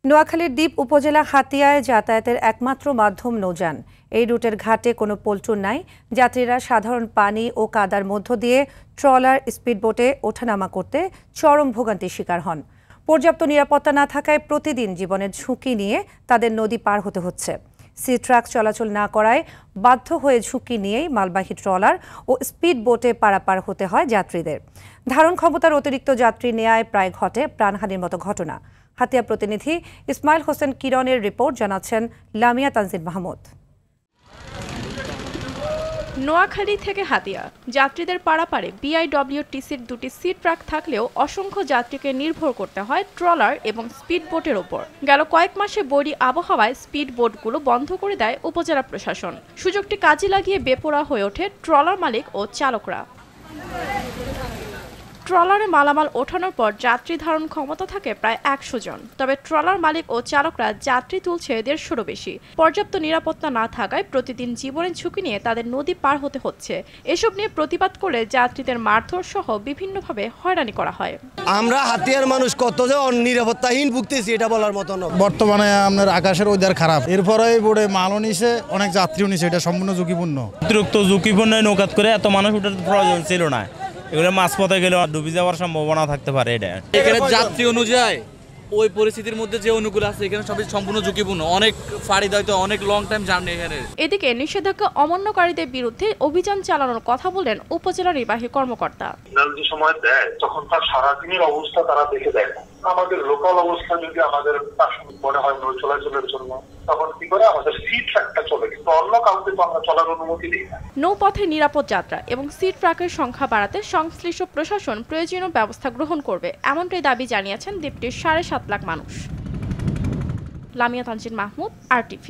নোয়াখালীর দ্বীপ উপজেলা হাতিয়ায় যাতায়াতের একমাত্র মাধ্যম নৌযান। এই রুটের ঘাটে কোনো পল্টন নাই। যাত্রীরা সাধারণ পানি ও কাদার মধ্য দিয়ে ট্রলার, স্পিডবোটে ওঠানামা করতে চরম ভোগান্তির শিকার হন। পর্যাপ্ত নিরাপত্তা না থাকায় প্রতিদিন জীবনের ঝুঁকি নিয়ে তাদের নদী পার হতে হচ্ছে। সি ট্রাক চলাচল না করায় বাধ্য হয়ে ঝুঁকি নিয়েই মালবাহী ট্রলার ও স্পিডবোটে পারাপার হতে হয় যাত্রীদের। ধারণ ক্ষমতার অতিরিক্ত যাত্রী নেয়ায় প্রায় ঘটে প্রাণহানির মতো ঘটনা। হাতিয়া প্রতিনিধি ইসমাইল হোসেন কিরণের রিপোর্ট, জানাচ্ছেন লামিয়া তানজিন মাহমুদ। নোয়াখালী থেকে হাতিয়া যাত্রীদের পারাপারে বিআইডব্লিউটিসির দুটি সি ট্রাক থাকলেও অসংখ্য যাত্রীকে নির্ভর করতে হয় ট্রলার এবং স্পিড বোটের ওপর। গেল কয়েক মাসে বৈরী আবহাওয়ায় স্পিড বোটগুলো বন্ধ করে দেয় উপজেলা প্রশাসন। সুযোগটি কাজে লাগিয়ে বেপরোয়া হয়ে ওঠে ট্রলার মালিক ও চালকরা। ট্রলারে মালামাল ওঠানোর পর যাত্রী ধারণ ক্ষমতা থাকে প্রায় ১০০ জন। তবে ট্রলার মালিক ও চালকরা যাত্রী তুলছে ১৫০রও বেশি। পর্যাপ্ত নিরাপত্তা না থাকায় প্রতিদিন জীবনের ঝুঁকি নিয়ে তাদের নদী পার হতে হচ্ছে। এসব নিয়ে প্রতিবাদ করে যাত্রীদের মারধর সহ বিভিন্নভাবে হয়রানি করা হয়। আমরা হাতিয়ার মানুষ কত যে নিরাপত্তাহীন ভুগতেছি এটা বলার মতো না। বর্তমানে আপনার আকাশের ওয়েদার খারাপ, এরপরে বোর্ডে মালও নিছে, অনেক যাত্রীও নিছে, এটা সম্পূর্ণ ঝুঁকিপূর্ণ। অতিরিক্ত ঝুঁকিপূর্ণ নৌকাত করে এত মানুষ ওঠার প্রয়োজন ছিল না। এগুলো মাঝপথে গেলে ডুবে যাওয়ার সম্ভাবনা থাকতে পারে। এখানে যাত্রী অনুযায়ী ওই পরিস্থিতির মধ্যে যে অনুকূল আছে এখানে সবই সম্পূর্ণ ঝুঁকিপূর্ণ। অনেক ফাড়ি দায়িত্ব, অনেক লং টাইম জার্নি এখানে। এদিকে নিষেধাজ্ঞা অমান্যকারীদের বিরুদ্ধে অভিযান চালানোর কথা বলেন উপজেলা নির্বাহী কর্মকর্তা। যে সময় দেয় তখন তার সারাদিনের অবস্থা তারা দেখে দেয় না। আমাদের লোকাল অবস্থা যদি আমাদের মনে হয় নৌ চলাচলের জন্য, তখন কি করে আমাদের সি ট্রাকটা চলে, কিন্তু অন্য কাউকে তো আমরা চলার অনুমতি দিই না। নৌপথে নিরাপদ যাত্রা এবং সি ট্রাকের সংখ্যা বাড়াতে সংশ্লিষ্ট প্রশাসন প্রয়োজনীয় ব্যবস্থা গ্রহণ করবে, এমনটাই দাবি জানিয়েছেন দ্বীপটির ৭.৫ লাখ মানুষ। লামিয়া তানজিন মাহমুদ, RTV।